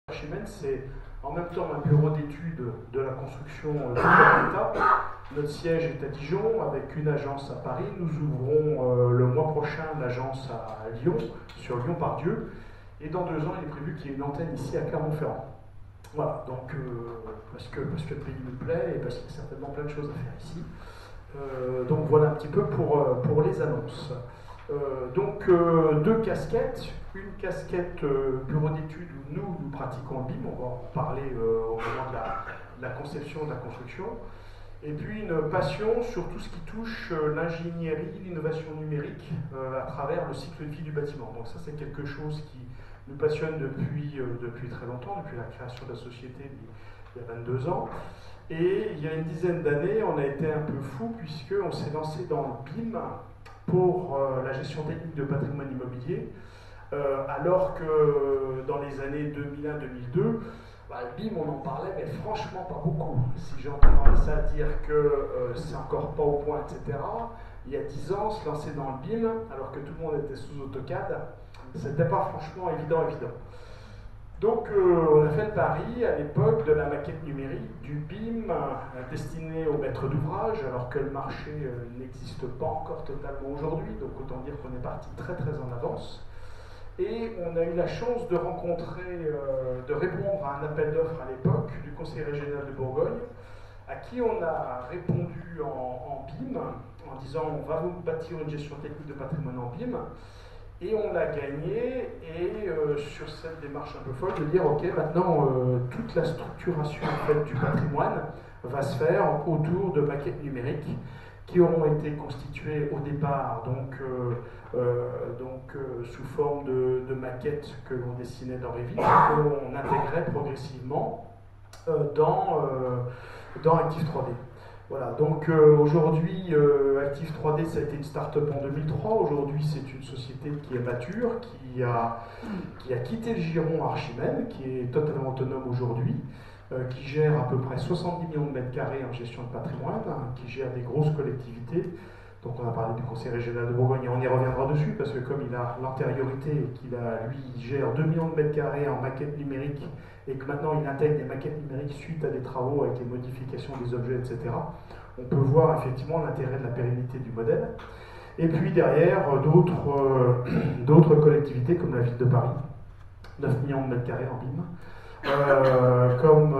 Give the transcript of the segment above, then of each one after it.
Archimède, c'est en même temps un bureau d'études de la construction de l'État. Notre siège est à Dijon avec une agence à Paris. Nous ouvrons le mois prochain l'agence à Lyon, sur Lyon-Pardieu. Et dans 2 ans, il est prévu qu'il y ait une antenne ici à Clermont-Ferrand. Voilà, donc parce que le pays nous plaît et parce qu'il y a certainement plein de choses à faire ici. Donc voilà un petit peu pour les annonces. Donc 2 casquettes, une casquette bureau d'études où nous pratiquons le BIM, on va en parler au moment de la conception, de la construction, et puis une passion sur tout ce qui touche l'ingénierie, l'innovation numérique à travers le cycle de vie du bâtiment. Donc ça c'est quelque chose qui nous passionne depuis très longtemps, depuis la création de la société il y a 22 ans. Et il y a une dizaine d'années, on a été un peu fou puisqu'on s'est lancé dans le BIM pour la gestion technique de patrimoine immobilier, alors que dans les années 2001-2002, le BIM on en parlait, mais franchement pas beaucoup. Si j'entends ça dire que c'est encore pas au point, etc., il y a 10 ans, se lancer dans le BIM, alors que tout le monde était sous AutoCAD, c'était pas franchement évident. Donc on a fait le pari à l'époque de la maquette numérique, du BIM destiné aux maîtres d'ouvrage, alors que le marché n'existe pas encore totalement aujourd'hui, donc autant dire qu'on est parti très en avance. Et on a eu la chance de répondre à un appel d'offres à l'époque du Conseil régional de Bourgogne, à qui on a répondu en BIM, en disant on va vous bâtir une gestion technique de patrimoine en BIM. Et on l'a gagné, et sur cette démarche un peu folle, de dire ok, maintenant toute la structuration en fait, du patrimoine va se faire autour de maquettes numériques qui auront été constituées au départ sous forme de maquettes que l'on dessinait dans Revit, que l'on intégrait progressivement dans Active 3D. Voilà, donc aujourd'hui, Active 3D, ça a été une start-up en 2003. Aujourd'hui, c'est une société qui est mature, qui a quitté le giron Archimède, qui est totalement autonome aujourd'hui, qui gère à peu près 70 millions de mètres carrés en gestion de patrimoine, qui gère des grosses collectivités. Donc on a parlé du Conseil régional de Bourgogne et on y reviendra dessus, parce que comme il a l'antériorité, il gère 2 millions de mètres carrés en maquette numérique, et que maintenant il intègre des maquettes numériques suite à des travaux avec les modifications des objets, etc. On peut voir effectivement l'intérêt de la pérennité du modèle. Et puis derrière, d'autres collectivités comme la ville de Paris, 9 millions de mètres carrés en BIM, comme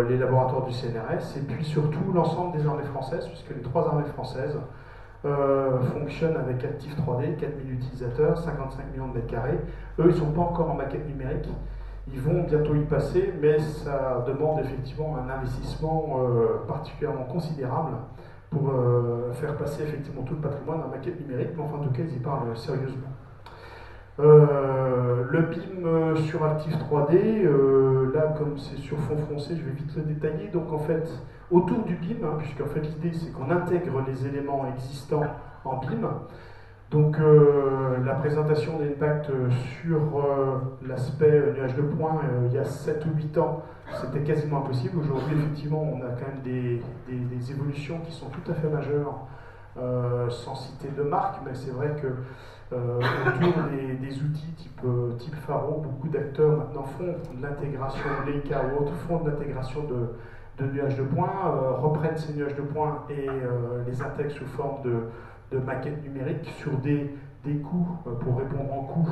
les laboratoires du CNRS, et puis surtout l'ensemble des armées françaises, puisque les 3 armées françaises fonctionnent avec Active 3D, 4000 utilisateurs, 55 millions de mètres carrés. Eux, ils ne sont pas encore en maquette numérique. Ils vont bientôt y passer, mais ça demande effectivement un investissement particulièrement considérable pour faire passer effectivement tout le patrimoine en maquette numérique, mais enfin en tout cas ils y parlent sérieusement. Le BIM sur Active 3D, là comme c'est sur fond foncé, je vais vite le détailler. Donc en fait, autour du BIM, puisqu'en fait l'idée c'est qu'on intègre les éléments existants en BIM. Donc la présentation d'impact sur l'aspect nuage de points, il y a 7 ou 8 ans, c'était quasiment impossible. Aujourd'hui, effectivement, on a quand même des évolutions qui sont tout à fait majeures, sans citer de marque, mais c'est vrai que autour des outils type Faro, beaucoup d'acteurs maintenant font de l'intégration, Leica ou autres font de l'intégration de nuages de points, reprennent ces nuages de points et les intègrent sous forme de maquettes numériques sur des coûts, pour répondre en coûts,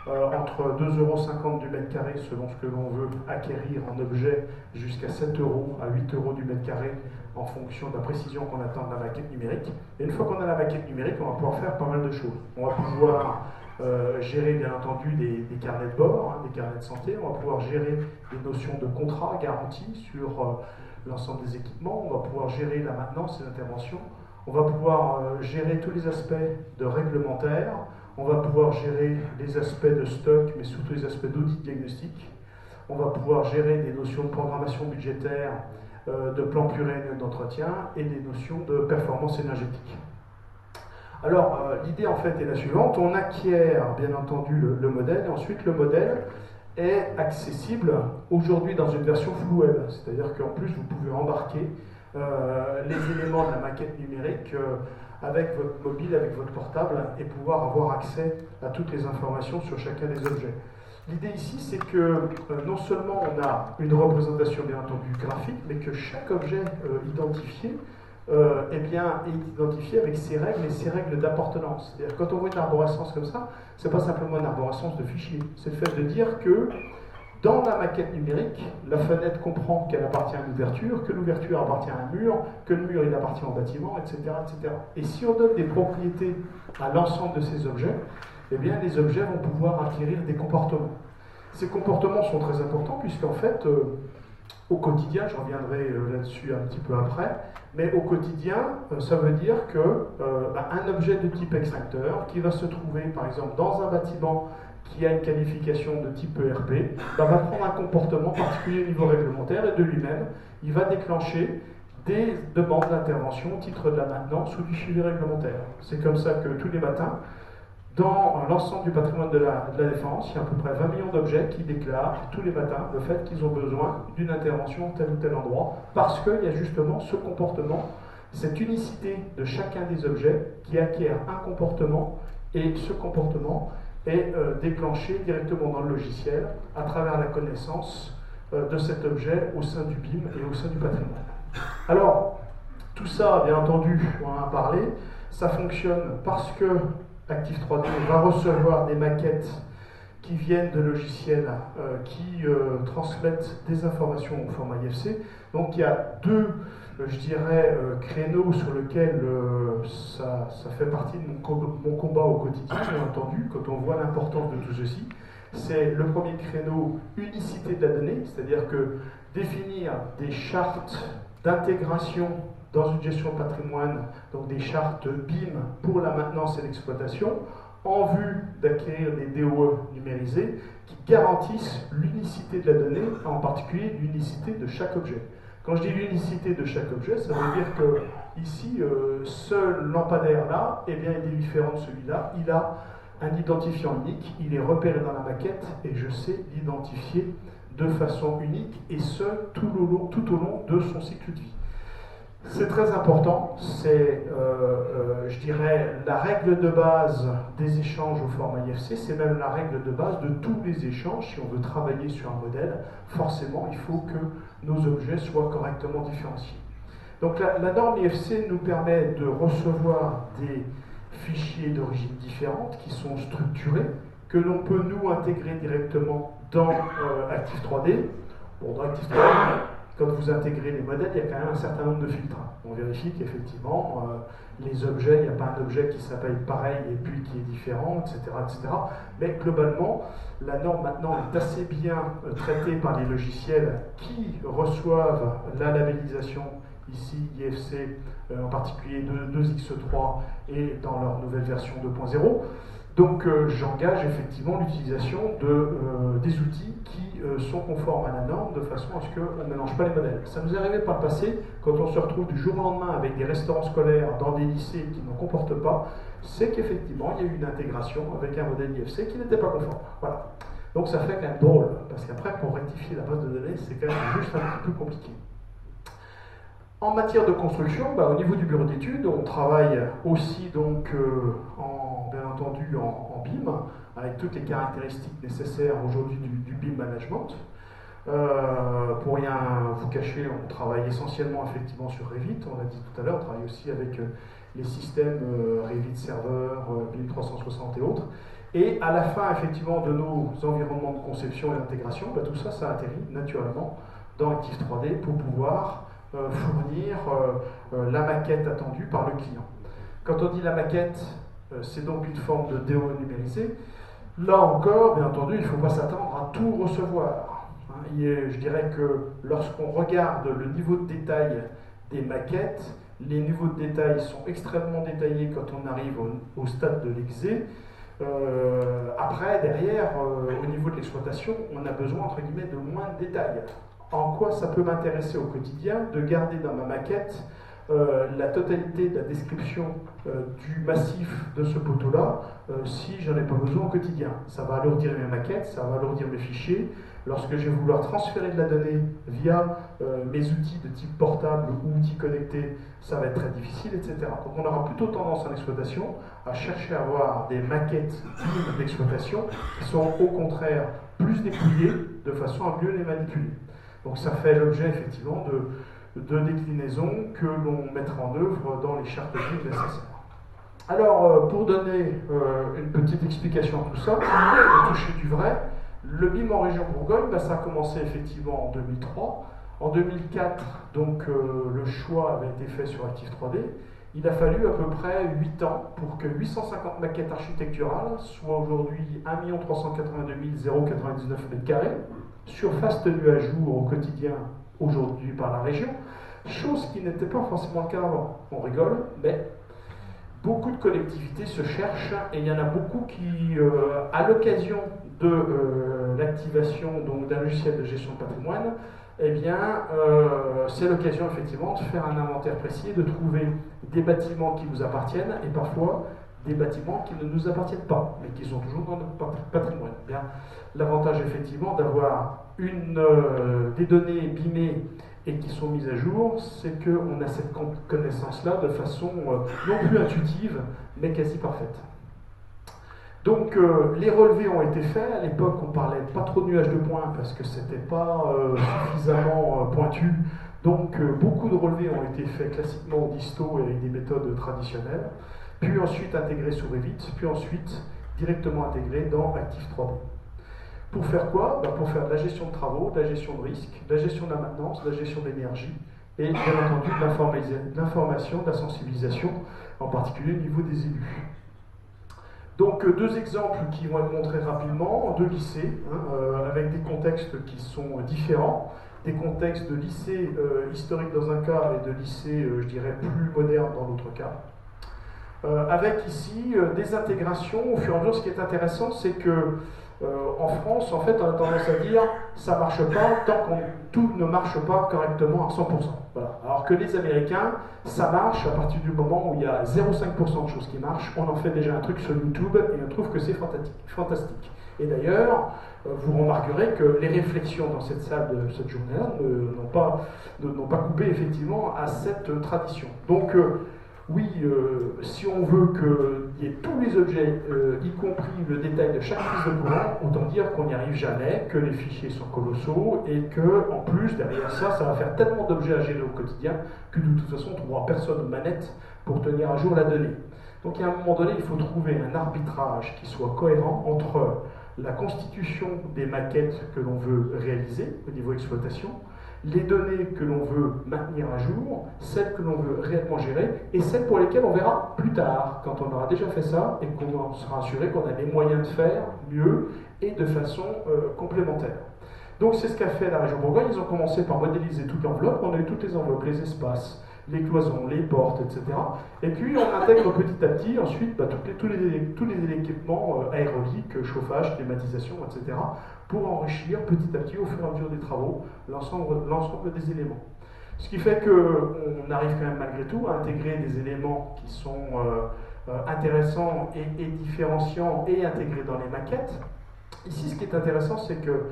entre 2,50 € du mètre carré selon ce que l'on veut acquérir en objet, jusqu'à 7 € à 8 € du mètre carré en fonction de la précision qu'on attend de la maquette numérique. Et une fois qu'on a la maquette numérique, on va pouvoir faire pas mal de choses. On va pouvoir gérer bien entendu des carnets de bord, des carnets de santé, on va pouvoir gérer des notions de contrat, garantie sur l'ensemble des équipements, on va pouvoir gérer la maintenance et l'intervention. On va pouvoir gérer tous les aspects de réglementaire, on va pouvoir gérer les aspects de stock, mais surtout les aspects d'audit diagnostic. On va pouvoir gérer des notions de programmation budgétaire, de plan pluriannuel d'entretien et des notions de performance énergétique. Alors, l'idée en fait est la suivante, on acquiert bien entendu le modèle, et ensuite le modèle est accessible aujourd'hui dans une version full web, c'est-à-dire qu'en plus vous pouvez embarquer les éléments de la maquette numérique avec votre mobile, avec votre portable, et pouvoir avoir accès à toutes les informations sur chacun des objets. L'idée ici, c'est que non seulement on a une représentation bien entendu graphique, mais que chaque objet identifié eh bien, est identifié avec ses règles et ses règles d'appartenance. C'est-à-dire quand on voit une arborescence comme ça, c'est pas simplement une arborescence de fichiers, c'est le fait de dire que dans la maquette numérique, la fenêtre comprend qu'elle appartient à une ouverture, que l'ouverture appartient à un mur, que le mur il appartient au bâtiment, etc., etc. Et si on donne des propriétés à l'ensemble de ces objets, eh bien les objets vont pouvoir acquérir des comportements. Ces comportements sont très importants puisqu'en fait, au quotidien, je reviendrai là-dessus un petit peu après, mais au quotidien, ça veut dire que un objet de type extincteur qui va se trouver par exemple dans un bâtiment qui a une qualification de type ERP, va prendre un comportement particulier au niveau réglementaire et de lui-même, il va déclencher des demandes d'intervention au titre de la maintenance ou du suivi réglementaire. C'est comme ça que tous les matins, dans l'ensemble du patrimoine de la Défense, il y a à peu près 20 millions d'objets qui déclarent tous les matins le fait qu'ils ont besoin d'une intervention tel ou tel endroit, parce qu'il y a justement ce comportement, cette unicité de chacun des objets qui acquiert un comportement, et ce comportement est déclenché directement dans le logiciel à travers la connaissance de cet objet au sein du BIM et au sein du patrimoine. Alors, tout ça, bien entendu, on en a parlé, ça fonctionne parce que Active 3D va recevoir des maquettes qui viennent de logiciels qui transmettent des informations au format IFC. Donc il y a deux, je dirais, créneaux sur lesquels ça fait partie de mon combat au quotidien, bien entendu, quand on voit l'importance de tout ceci. C'est le premier créneau, unicité de la donnée, c'est-à-dire que définir des chartes d'intégration dans une gestion de patrimoine, donc des chartes BIM pour la maintenance et l'exploitation, en vue d'acquérir des DOE numérisés qui garantissent l'unicité de la donnée, en particulier l'unicité de chaque objet. Quand je dis l'unicité de chaque objet, ça veut dire que ici, ce lampadaire-là, eh bien, il est différent de celui-là, il a un identifiant unique, il est repéré dans la maquette et je sais l'identifier de façon unique, et ce, tout au long de son cycle de vie. C'est très important, c'est, je dirais, la règle de base des échanges au format IFC, c'est même la règle de base de tous les échanges. Si on veut travailler sur un modèle, forcément, il faut que nos objets soient correctement différenciés. Donc la norme IFC nous permet de recevoir des fichiers d'origine différente qui sont structurés, que l'on peut nous intégrer directement dans Active 3D. Bon, dans Active 3D, quand vous intégrez les modèles, il y a quand même un certain nombre de filtres. On vérifie qu'effectivement, les objets, il n'y a pas un objet qui s'appelle pareil et puis qui est différent, etc., etc. Mais globalement, la norme maintenant est assez bien traitée par les logiciels qui reçoivent la labellisation, ici IFC, en particulier de 2X3 et dans leur nouvelle version 2.0. Donc j'engage effectivement l'utilisation des outils qui sont conformes à la norme de façon à ce qu'on ne mélange pas les modèles. Ça nous est arrivé par le passé, quand on se retrouve du jour au lendemain avec des restaurants scolaires dans des lycées qui ne comportent pas, c'est qu'effectivement il y a eu une intégration avec un modèle IFC qui n'était pas conforme. Voilà. Donc ça fait quand même drôle, parce qu'après pour rectifier la base de données, c'est quand même juste un petit peu compliqué. En matière de construction, au niveau du bureau d'études, on travaille aussi donc bien entendu en BIM, avec toutes les caractéristiques nécessaires aujourd'hui du BIM management. Pour rien vous cacher, on travaille essentiellement effectivement sur Revit, on l'a dit tout à l'heure, on travaille aussi avec les systèmes Revit Server, BIM 360 et autres. Et à la fin effectivement de nos environnements de conception et d'intégration, tout ça, ça atterrit naturellement dans Active 3D pour pouvoir fournir la maquette attendue par le client. Quand on dit la maquette, c'est donc une forme de DOE numérisée. Là encore, bien entendu, il ne faut pas s'attendre à tout recevoir. Je dirais que lorsqu'on regarde le niveau de détail des maquettes, les niveaux de détail sont extrêmement détaillés quand on arrive au stade de l'exé. Après, derrière, au niveau de l'exploitation, on a besoin, entre guillemets, de moins de détails. En quoi ça peut m'intéresser au quotidien de garder dans ma maquette la totalité de la description du massif de ce poteau-là si j'en ai pas besoin au quotidien. Ça va alourdir mes maquettes, ça va alourdir mes fichiers. Lorsque je vais vouloir transférer de la donnée via mes outils de type portable ou outils connectés, ça va être très difficile, etc. Donc on aura plutôt tendance en exploitation à chercher à avoir des maquettes d'exploitation qui sont au contraire plus dépouillés de façon à mieux les manipuler. Donc ça fait l'objet effectivement de déclinaisons que l'on mettra en œuvre dans les chartes BIM nécessaires. Alors, pour donner une petite explication à tout ça, pour toucher du vrai, le BIM en région Bourgogne, ça a commencé effectivement en 2003. En 2004, donc, le choix avait été fait sur Active 3D. Il a fallu à peu près 8 ans pour que 850 maquettes architecturales soient aujourd'hui 1 382 099 m², surface tenue à jour au quotidien aujourd'hui par la région, chose qui n'était pas forcément le cas avant. On rigole, mais beaucoup de collectivités se cherchent et il y en a beaucoup qui, à l'occasion de l'activation d'un logiciel de gestion de patrimoine, eh bien, c'est l'occasion effectivement de faire un inventaire précis et de trouver des bâtiments qui vous appartiennent et parfois des bâtiments qui ne nous appartiennent pas, mais qui sont toujours dans notre patrimoine. Eh bien, l'avantage effectivement d'avoir des données BIMées et qui sont mises à jour, c'est qu'on a cette connaissance-là de façon non plus intuitive, mais quasi parfaite. Donc les relevés ont été faits. À l'époque, on parlait pas trop de nuages de points parce que c'était pas suffisamment pointu. Donc beaucoup de relevés ont été faits classiquement au disto et avec des méthodes traditionnelles, puis ensuite intégrés sous Revit, puis ensuite directement intégrés dans Active 3D. Pour faire quoi? Pour faire de la gestion de travaux, de la gestion de risque, de la gestion de la maintenance, de la gestion d'énergie et bien entendu de l'information, de la sensibilisation, en particulier au niveau des élus. Donc deux exemples qui vont être montrés rapidement, de lycées, avec des contextes qui sont différents, des contextes de lycée historique dans un cas et de lycée, je dirais, plus moderne dans l'autre cas. Avec ici des intégrations au fur et à mesure. Ce qui est intéressant, c'est que en France, en fait, on a tendance à dire ça ne marche pas tant que tout ne marche pas correctement à 100%. Voilà. Alors que les Américains, ça marche à partir du moment où il y a 0,5% de choses qui marchent. On en fait déjà un truc sur YouTube et on trouve que c'est fantastique. Et d'ailleurs, vous remarquerez que les réflexions dans cette salle de cette journée-là n'ont pas coupé effectivement à cette tradition. Donc, oui, si on veut qu'il y ait tous les objets, y compris le détail de chaque prise de courant, autant dire qu'on n'y arrive jamais, que les fichiers sont colossaux et que, en plus, derrière ça, ça va faire tellement d'objets à gérer au quotidien que de toute façon, on ne trouvera personne aux manettes pour tenir à jour la donnée. Donc, à un moment donné, il faut trouver un arbitrage qui soit cohérent entre la constitution des maquettes que l'on veut réaliser au niveau exploitation, les données que l'on veut maintenir à jour, celles que l'on veut réellement gérer, et celles pour lesquelles on verra plus tard, quand on aura déjà fait ça, et qu'on sera assuré qu'on a les moyens de faire mieux et de façon complémentaire. Donc c'est ce qu'a fait la région Bourgogne. Ils ont commencé par modéliser toute l'enveloppe. On a eu toutes les enveloppes, les espaces, les cloisons, les portes, etc. Et puis on intègre petit à petit ensuite tous les équipements aéroliques, chauffage, climatisation, etc. pour enrichir petit à petit au fur et à mesure des travaux l'ensemble des éléments. Ce qui fait qu'on arrive quand même malgré tout à intégrer des éléments qui sont intéressants et différenciants et intégrés dans les maquettes. Ici, ce qui est intéressant, c'est que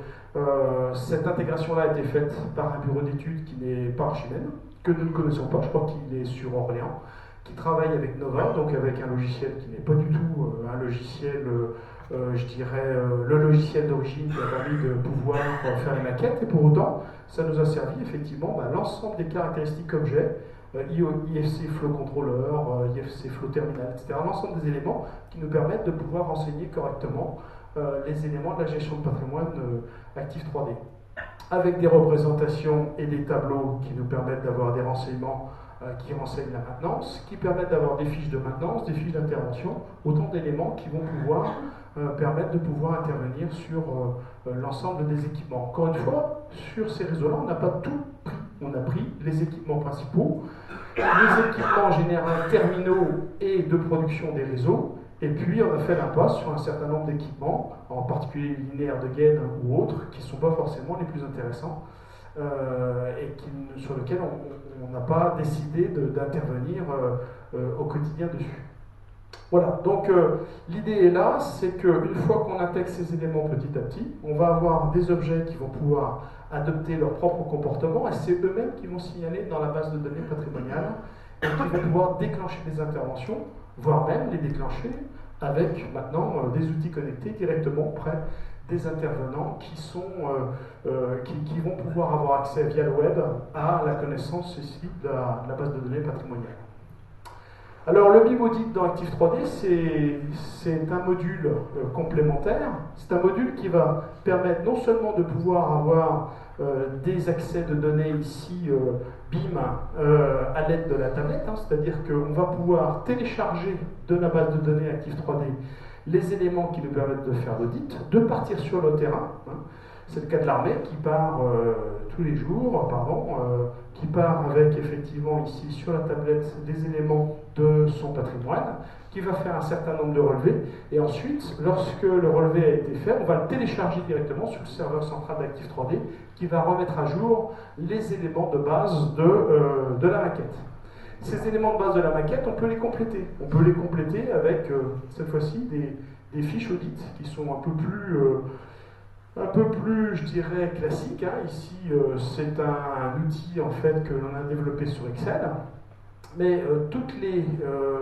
cette intégration-là a été faite par un bureau d'études qui n'est pas Archimède, que nous ne connaissons pas, je crois qu'il est sur Orléans, qui travaille avec Nova, donc avec un logiciel qui n'est pas du tout un logiciel, je dirais, le logiciel d'origine qui a permis de pouvoir faire les maquettes, et pour autant, ça nous a servi effectivement l'ensemble des caractéristiques objets, IFC Flow Controller, IFC Flow Terminal, etc., l'ensemble des éléments qui nous permettent de pouvoir renseigner correctement les éléments de la gestion de patrimoine Active 3D. Avec des représentations et des tableaux qui nous permettent d'avoir des renseignements qui renseignent la maintenance, qui permettent d'avoir des fiches de maintenance, des fiches d'intervention, autant d'éléments qui vont pouvoir permettre de pouvoir intervenir sur l'ensemble des équipements. Encore une fois, sur ces réseaux-là, on n'a pas tout pris. On a pris les équipements principaux, les équipements en général terminaux et de production des réseaux, et puis on a fait l'impasse sur un certain nombre d'équipements, en particulier linéaires de gain ou autres, qui ne sont pas forcément les plus intéressants et sur lesquels on n'a pas décidé d'intervenir au quotidien dessus. Voilà, donc l'idée est là, c'est qu'une fois qu'on intègre ces éléments petit à petit, on va avoir des objets qui vont pouvoir adopter leur propre comportement et c'est eux-mêmes qui vont signaler dans la base de données patrimoniale et qui vont pouvoir déclencher des interventions, voire même les déclencher avec maintenant des outils connectés directement près des intervenants qui vont pouvoir avoir accès via le web à la connaissance ici de la base de données patrimoniale. Alors le BIM Audit dans Active 3D, c'est un module complémentaire. C'est un module qui va permettre non seulement de pouvoir avoir des accès de données ici BIM à l'aide de la tablette, hein, c'est-à-dire qu'on va pouvoir télécharger de la base de données Active 3D les éléments qui nous permettent de faire l'audit, de partir sur le terrain. Hein. C'est le cas de l'armée qui part tous les jours, qui part avec effectivement ici sur la tablette des éléments de son patrimoine, qui va faire un certain nombre de relevés, et ensuite, lorsque le relevé a été fait, on va le télécharger directement sur le serveur central d'Active 3D, qui va remettre à jour les éléments de base de la maquette. Ces éléments de base de la maquette, on peut les compléter. On peut les compléter avec, cette fois-ci, des fiches audit qui sont un peu plus, je dirais, classique. Hein. Ici, c'est un outil en fait que l'on a développé sur Excel, mais toutes les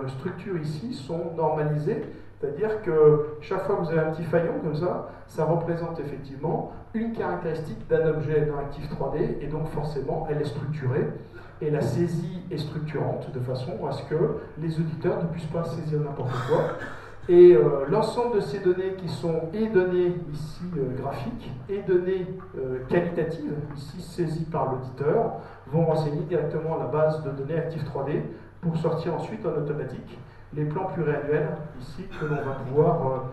structures ici sont normalisées, c'est-à-dire que chaque fois que vous avez un petit faillon comme ça représente effectivement une caractéristique d'un objet dans Active 3D, et donc forcément, elle est structurée, et la saisie est structurante, de façon à ce que les auditeurs ne puissent pas saisir n'importe quoi. Et l'ensemble de ces données qui sont données ici graphiques et données qualitatives, ici saisies par l'auditeur, vont renseigner directement à la base de données Active 3D pour sortir ensuite en automatique les plans pluriannuels ici que l'on va pouvoir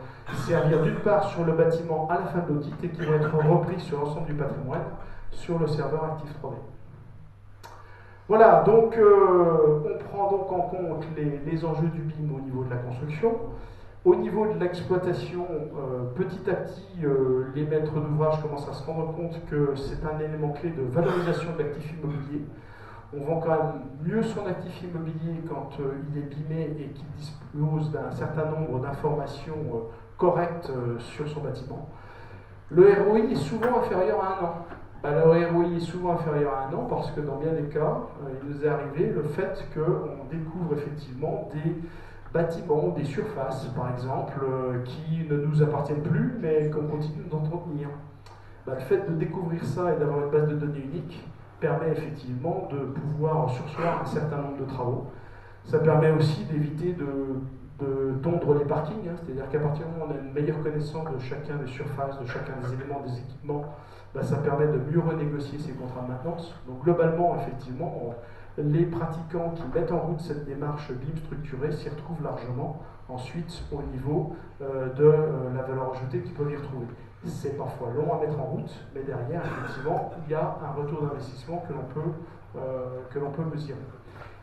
servir d'une part sur le bâtiment à la fin de l'audit et qui vont être repris sur l'ensemble du patrimoine sur le serveur Active 3D. Voilà, donc on prend donc en compte les enjeux du BIM au niveau de la construction. Au niveau de l'exploitation, petit à petit, les maîtres d'ouvrage commencent à se rendre compte que c'est un élément clé de valorisation de l'actif immobilier. On vend quand même mieux son actif immobilier quand il est BIMé et qu'il dispose d'un certain nombre d'informations correctes sur son bâtiment. Le ROI est souvent inférieur à 1 an. Alors, le ROI est souvent inférieur à 1 an parce que dans bien des cas, il nous est arrivé le fait qu'on découvre effectivement des bâtiments, des surfaces par exemple, qui ne nous appartiennent plus mais qu'on continue d'entretenir. Le fait de découvrir ça et d'avoir une base de données unique permet effectivement de pouvoir surseoir un certain nombre de travaux. Ça permet aussi d'éviter de tondre les parkings, hein, c'est-à-dire qu'à partir du moment où on a une meilleure connaissance de chacun des surfaces, de chacun des éléments, des équipements, ça permet de mieux renégocier ses contrats de maintenance. Donc globalement, effectivement, les pratiquants qui mettent en route cette démarche BIM structurée s'y retrouvent largement ensuite au niveau de la valeur ajoutée qu'ils peuvent y retrouver. C'est parfois long à mettre en route, mais derrière, effectivement, il y a un retour d'investissement que l'on peut mesurer.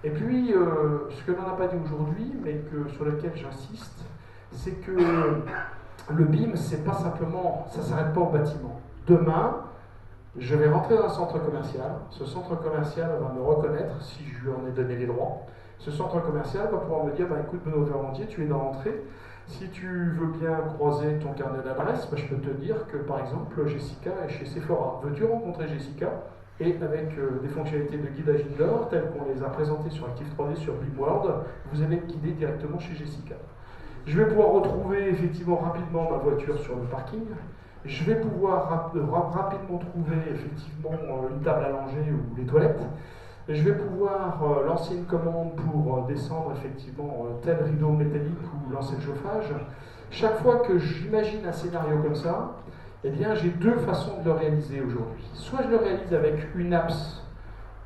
Et puis, ce que l'on n'a pas dit aujourd'hui, mais sur lequel j'insiste, c'est que le BIM, c'est pas simplement, ça ne s'arrête pas au bâtiment. Demain, je vais rentrer dans un centre commercial. Ce centre commercial va me reconnaître si je lui en ai donné les droits. Ce centre commercial va pouvoir me dire écoute, Benoît Verlandier, tu es dans l'entrée. Si tu veux bien croiser ton carnet d'adresse, je peux te dire que par exemple, Jessica est chez Sephora. Veux-tu rencontrer Jessica? Et avec des fonctionnalités de guidage indoor, telles qu'on les a présentées sur Active 3D sur BIMworld, vous allez être guidé directement chez Jessica. Je vais pouvoir retrouver effectivement rapidement ma voiture sur le parking. Je vais pouvoir rapidement trouver effectivement une table à langer ou les toilettes. Je vais pouvoir lancer une commande pour descendre effectivement tel rideau métallique ou lancer le chauffage. Chaque fois que j'imagine un scénario comme ça, eh bien j'ai deux façons de le réaliser aujourd'hui. Soit je le réalise avec une apps,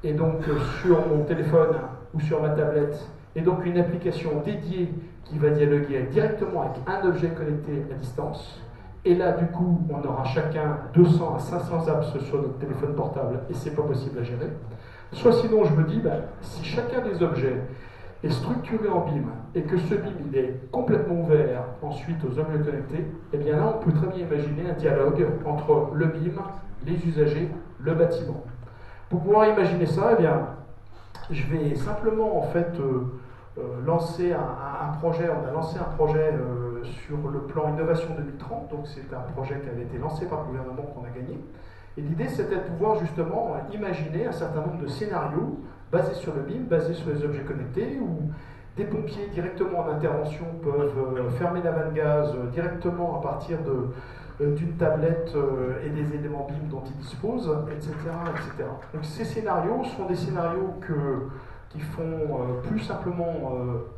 et donc sur mon téléphone ou sur ma tablette, et donc une application dédiée qui va dialoguer directement avec un objet connecté à distance. Et là, du coup, on aura chacun 200 à 500 apps sur notre téléphone portable et c'est pas possible à gérer. Soit sinon, je me dis, si chacun des objets est structuré en BIM et que ce BIM il est complètement ouvert ensuite aux objets connectés, eh bien là, on peut très bien imaginer un dialogue entre le BIM, les usagers, le bâtiment. Pour pouvoir imaginer ça, eh bien, je vais simplement en fait lancer un projet. On a lancé un projet sur le plan Innovation 2030, donc c'est un projet qui avait été lancé par le gouvernement qu'on a gagné. Et l'idée c'était de pouvoir justement imaginer un certain nombre de scénarios basés sur le BIM, basés sur les objets connectés, où des pompiers directement en intervention peuvent fermer la vanne gaz directement à partir d'une tablette et des éléments BIM dont ils disposent, etc., etc. Donc ces scénarios sont des scénarios qui font plus simplement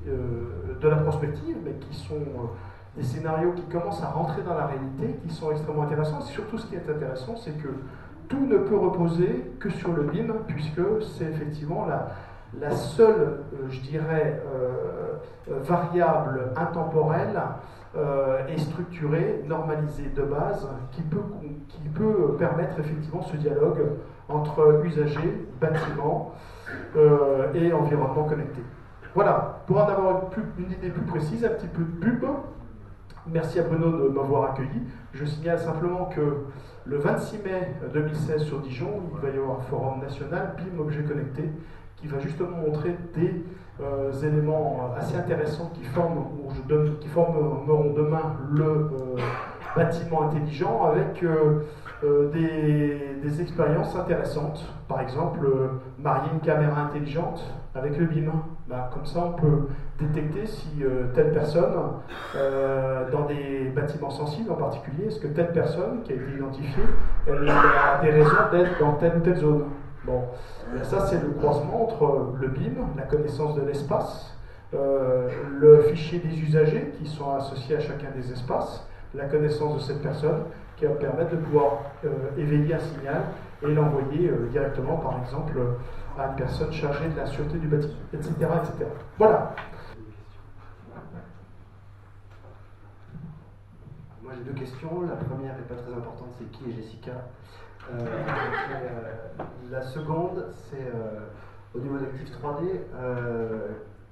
de la prospective, mais qui sont des scénarios qui commencent à rentrer dans la réalité, qui sont extrêmement intéressants. Et surtout, ce qui est intéressant, c'est que tout ne peut reposer que sur le BIM, puisque c'est effectivement la seule, je dirais, variable intemporelle et structurée, normalisée de base, qui peut permettre effectivement ce dialogue entre usagers, bâtiments et environnement connecté. Voilà, pour en avoir une idée plus précise, un petit peu de pub. Merci à Bruno de m'avoir accueilli. Je signale simplement que le 26 mai 2016 sur Dijon, il va y avoir un forum national BIM Objet Connecté qui va justement montrer des éléments assez intéressants qui formeront demain le bâtiment intelligent avec des expériences intéressantes. Par exemple, marier une caméra intelligente avec le BIM. Comme ça, on peut détecter si telle personne, dans des bâtiments sensibles en particulier, est-ce que telle personne qui a été identifiée, elle a des raisons d'être dans telle ou telle zone. Bon, ça c'est le croisement entre le BIM, la connaissance de l'espace, le fichier des usagers qui sont associés à chacun des espaces, la connaissance de cette personne qui va permettre de pouvoir éveiller un signal et l'envoyer directement, par exemple, à une personne chargée de la sûreté du bâtiment, etc., etc. Voilà. Moi j'ai deux questions. La première n'est pas très importante, c'est qui est Jessica. La seconde, c'est au niveau d'Active 3D.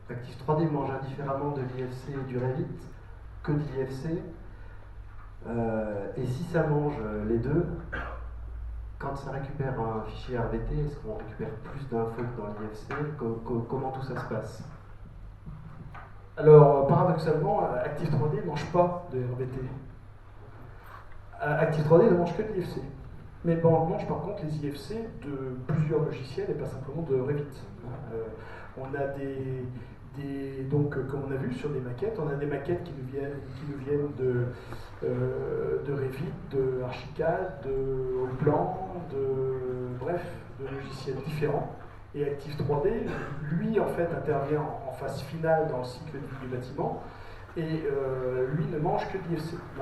Active 3D mange indifféremment de l'IFC et du Revit que de l'IFC. Et si ça mange les deux, quand ça récupère un fichier RVT, est-ce qu'on récupère plus d'infos que dans l'IFC? Comment tout ça se passe? Alors, paradoxalement, Active 3D ne mange pas de RVT. Active 3D ne mange que de l'IFC. Mais on mange par contre les IFC de plusieurs logiciels et pas simplement de Revit. On a donc, comme on a vu sur des maquettes, on a des maquettes qui nous viennent de Revit, de Archicad, de Allplan, de logiciels différents. Et Active 3D, lui, en fait, intervient en phase finale dans le cycle de vie du bâtiment. Et lui ne mange que de l'IFC. Il ne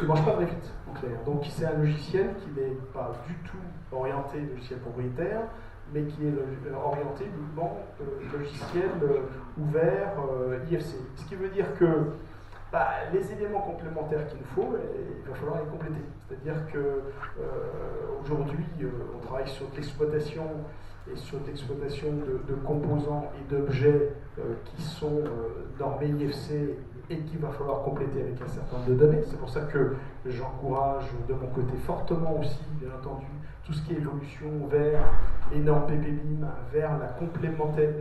mange pas de Revit, en clair. Donc c'est un logiciel qui n'est pas du tout orienté logiciel propriétaire, mais qui est orienté uniquement logiciel ouvert IFC. Ce qui veut dire que les éléments complémentaires qu'il nous faut, il va falloir les compléter. C'est-à-dire qu'aujourd'hui, on travaille sur l'exploitation et sur l'exploitation de composants et d'objets qui sont normés IFC et qu'il va falloir compléter avec un certain nombre de données. C'est pour ça que j'encourage de mon côté fortement aussi, bien entendu, tout ce qui est évolution vers les normes PPBIM, vers la complémentaire,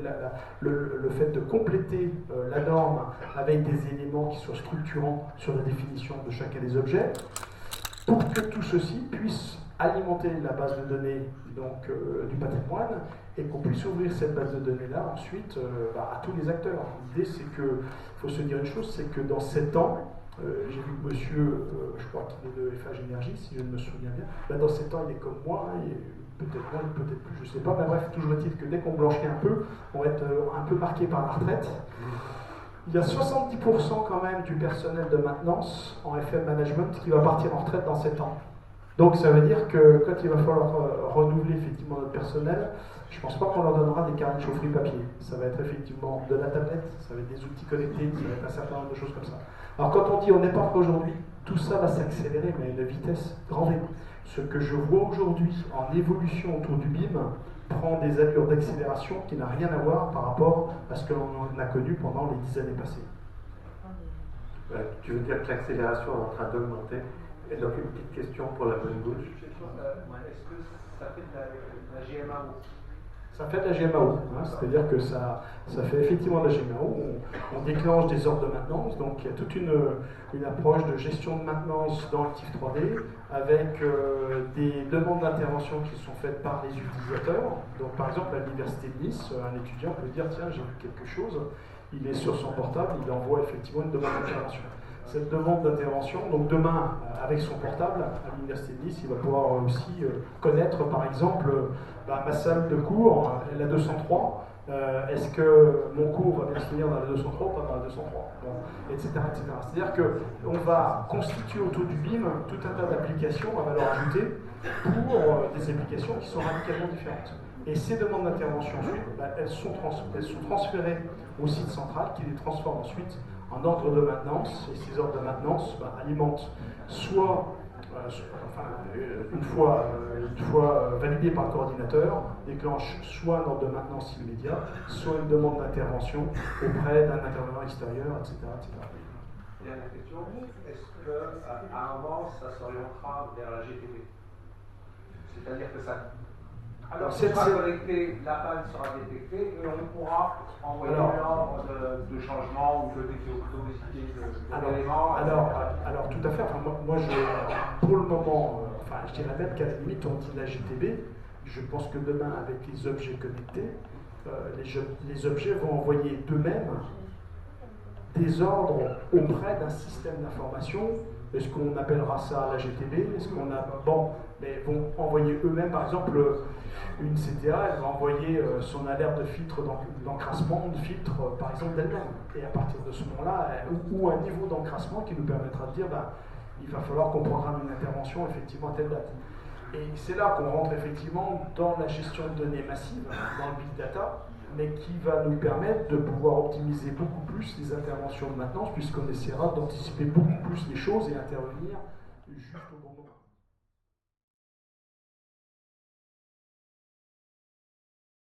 le fait de compléter la norme avec des éléments qui soient structurants sur la définition de chacun des objets, pour que tout ceci puisse alimenter la base de données donc, du patrimoine et qu'on puisse ouvrir cette base de données-là ensuite à tous les acteurs. L'idée, c'est que, il faut se dire une chose, c'est que dans 7 ans, j'ai vu monsieur, je crois qu'il est de FH Énergie, si je ne me souviens bien, dans 7 ans, il est comme moi, et peut-être moins, peut-être plus, je ne sais pas, mais bref, toujours est-il que dès qu'on blanchit un peu, on va être un peu marqué par la retraite. Il y a 70% quand même du personnel de maintenance en FM Management qui va partir en retraite dans 7 ans. Donc ça veut dire que quand il va falloir renouveler effectivement notre personnel, je ne pense pas qu'on leur donnera des carnets de chaufferie papier. Ça va être effectivement de la tablette, ça va être des outils connectés, ça va être un certain nombre de choses comme ça. Alors quand on dit on n'est pas prêt aujourd'hui, tout ça va s'accélérer, mais à une vitesse grand V. Ce que je vois aujourd'hui en évolution autour du BIM prend des allures d'accélération qui n'a rien à voir par rapport à ce que l'on a connu pendant les 10 années passées. Tu veux dire que l'accélération est en train d'augmenter? Et donc une petite question pour la bonne bouche. Est-ce que ça fait de la GMAO? Ça fait de la GMAO, hein, c'est-à-dire que ça fait effectivement de la GMAO. On déclenche des ordres de maintenance, donc il y a toute une approche de gestion de maintenance dans Active 3D avec des demandes d'intervention qui sont faites par les utilisateurs. Donc par exemple à l'université de Nice, un étudiant peut dire tiens j'ai vu quelque chose il est sur son portable, il envoie effectivement une demande d'intervention. Cette demande d'intervention, donc demain, avec son portable, à l'Université de Nice, il va pouvoir aussi connaître, par exemple, ma salle de cours, la 203, est-ce que mon cours va bien se tenir dans la 203 ou pas dans la 203, bon, etc. C'est-à-dire qu'on va constituer autour du BIM tout un tas d'applications à valeur ajoutée pour des applications qui sont radicalement différentes. Et ces demandes d'intervention, ensuite, elles sont transférées au site central qui les transforme ensuite en ordre de maintenance. Et ces ordres de maintenance alimentent soit, une fois validé par le coordinateur, déclenche soit un ordre de maintenance immédiat, soit une demande d'intervention auprès d'un intervenant extérieur, etc. Dernière question, est-ce qu'à un moment, ça s'orientera vers la GTB? C'est-à-dire que ça... Alors, c'est pas connecté, la panne sera détectée et on pourra envoyer l'ordre de changement ou de d'autoricité d'éléments. Alors, tout à fait. Enfin, moi pour le moment, je dirais même qu'à la limite, on dit la GTB. Je pense que demain, avec les objets connectés, les objets vont envoyer d'eux-mêmes des ordres auprès d'un système d'information. Est-ce qu'on appellera ça la GTB? Est-ce qu'on a... Bon, mais vont envoyer eux-mêmes, par exemple, une CTA, elle va envoyer son alerte de filtre d'encrassement, de filtre, par exemple, d'elle-même. Et à partir de ce moment-là, ou un niveau d'encrassement qui nous permettra de dire, il va falloir qu'on programme une intervention, effectivement, à telle date. Et c'est là qu'on rentre, effectivement, dans la gestion de données massives, dans le big data, mais qui va nous permettre de pouvoir optimiser beaucoup plus les interventions de maintenance, puisqu'on essaiera d'anticiper beaucoup plus les choses et intervenir juste au bon moment.